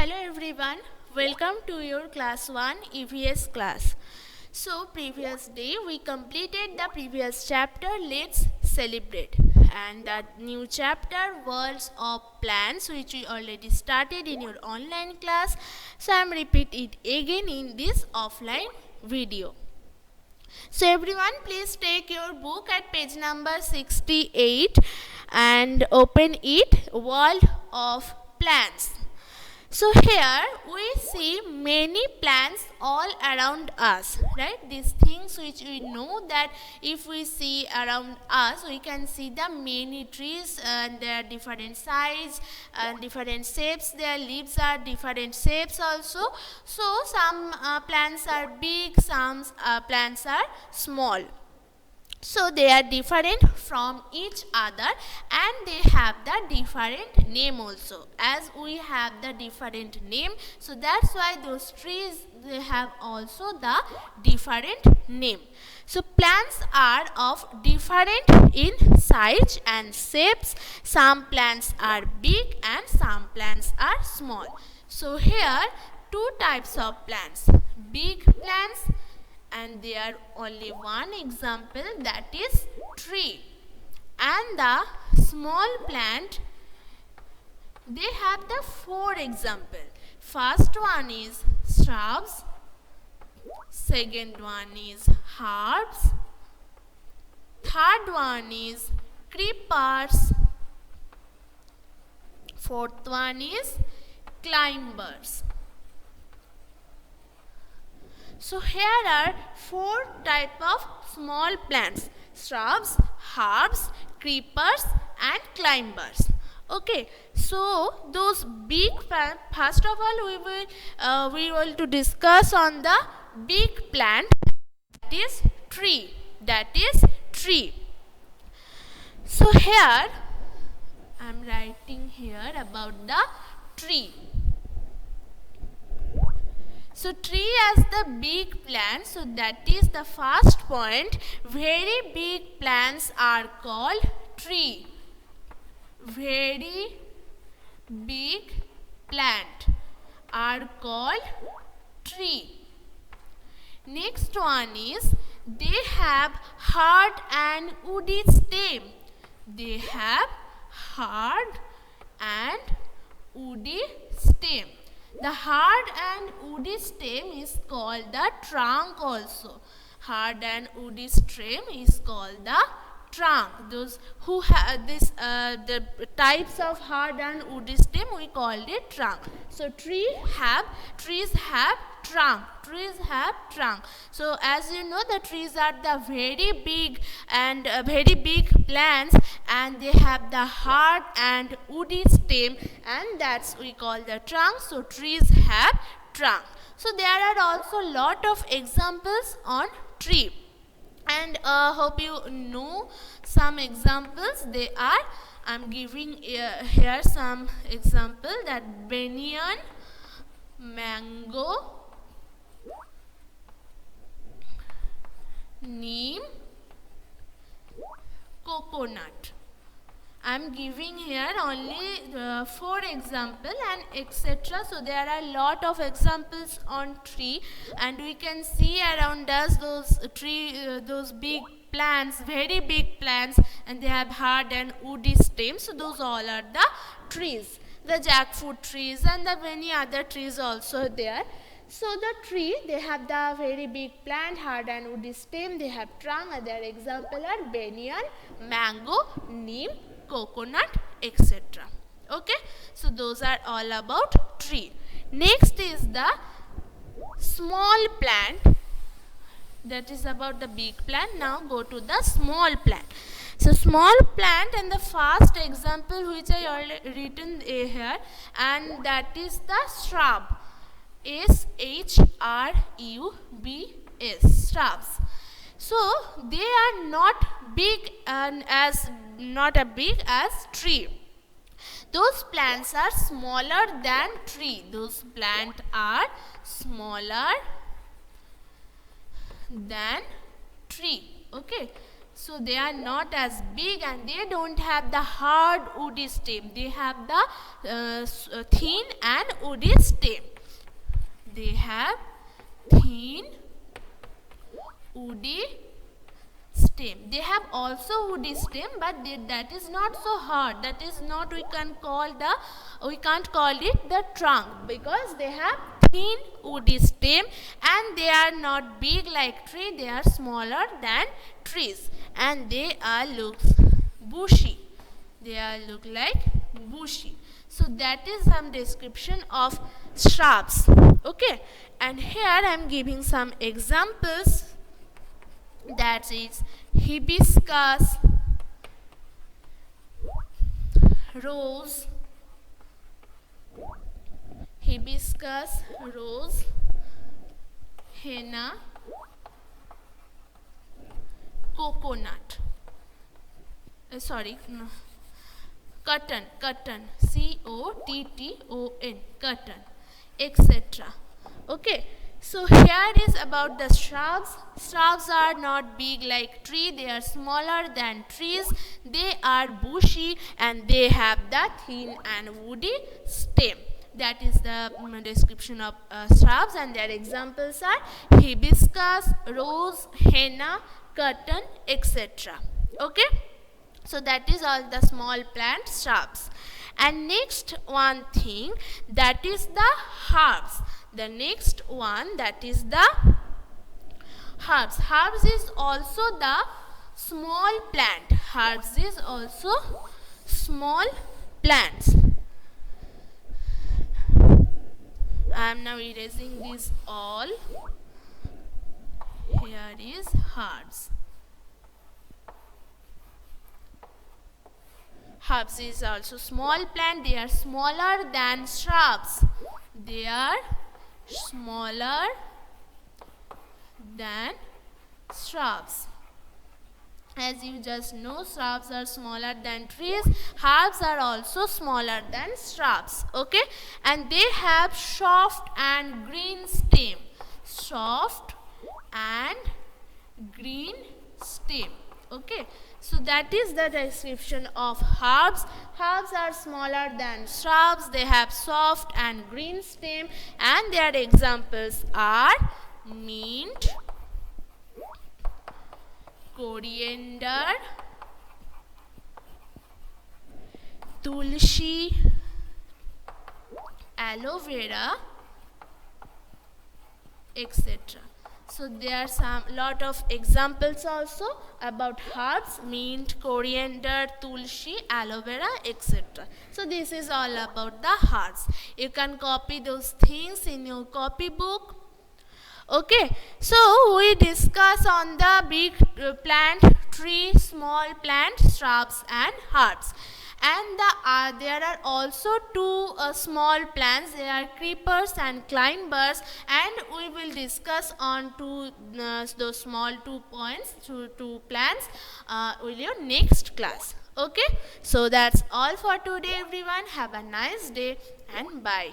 Hello everyone, welcome to your class 1 EVS class. So previous day we completed the previous chapter, let's celebrate, and the new chapter worlds of plants, which we already started in your online class. So I am repeat it again in this offline video. So everyone, please take your book at page number 68 and open it, World of Plants. So here we see many plants all around us, right? These things which we know that if we see around us, we can see the many trees and their different size and different shapes. Their leaves are different shapes also. So some plants are big, some plants are small. So they are different from each other and they have the different name also. As we have the different name, so that's why those trees, they have also the different name. So plants are of different in size and shapes. Some plants are big and some plants are small. So here two types of plants, big plants, and there only one example, that is tree, and the small plant, they have the four example. First one is shrubs, second one is herbs, third one is creepers, fourth one is climbers. So here are four type of small plants: shrubs, herbs, creepers and climbers. Okay, so those big plants, first of all we will to discuss on the big plant, that is tree. So here I am writing here about the tree. So tree as the big plant, so that is the first point. Very big plants are called tree. Very big plant are called tree. Next one is, they have hard and woody stem. They have hard and woody stem. The hard and woody stem is called the trunk also. Hard and woody stem is called the trunk. Those who have this the types of hard and woody stem, we call it trunk. So trees have trunk. So as you know, the trees are the very big and very big plants, and they have the hard and woody stem, and that's we call the trunk. So trees have trunk. So there are also lot of examples on tree, and hope you know some examples. They are, I'm giving here some example, that banyan, mango, neem, coconut. I am giving here only 4 example and etc. So there are lot of examples on tree, and we can see around us those those big plants, very big plants, and they have hard and woody stems. So those all are the trees, the jackfruit trees and the many other trees also there. So the tree, they have the very big plant, hard and woody stem, they have trunk. Other example are banyan, mango, neem, coconut, etc. Okay, so those are all about tree. Next is the small plant, that is about the big plant. Now go to the small plant. So small plant, and the first example which I already written here, and that is the shrub. S-H-R-U-B-S, shrubs. So they are not big and not as big as tree. Those plants are smaller than tree. Those plants are smaller than tree. Okay. So they are not as big and they don't have the hard woody stem. They have the thin and woody stem. They have thin woody stem. They have also woody stem, but that is not so hard. That is not, we can't call it the trunk, because they have thin woody stem and they are not big like tree. They are smaller than trees and they are look bushy. They are look like bushy. So that is some description of shrubs. Okay, and here I am giving some examples. That is hibiscus, rose, henna, coconut. Cotton, cotton, cotton, etc. Okay, so here is about the shrubs. Shrubs are not big like tree. They are smaller than trees. They are bushy and they have the thin and woody stem. That is the description of shrubs, and their examples are hibiscus, rose, henna, cotton, etc. Okay. So that is all the small plant shrubs. And next one thing, that is the herbs. The next one, that is the herbs. Herbs is also the small plant. Herbs is also small plants. I am now erasing this all. Here is herbs. Herbs is also small plant. They are smaller than shrubs. They are smaller than shrubs. As you just know, shrubs are smaller than trees. Herbs are also smaller than shrubs. Okay, and they have soft and green stem. Soft and green stem. Okay, so that is the description of herbs. Herbs are smaller than shrubs. They have soft and green stem, and their examples are mint, coriander, tulsi, aloe vera, etc. So there are some lot of examples also about herbs: mint, coriander, tulsi, aloe vera, etc. So this is all about the herbs. You can copy those things in your copybook. Okay, so we discuss on the big plant, tree, small plant, shrubs and herbs. And there are also two small plants. They are creepers and climbers, and we will discuss on those small 2 points, two plants with your next class. Okay, so that's all for today everyone. Have a nice day and bye.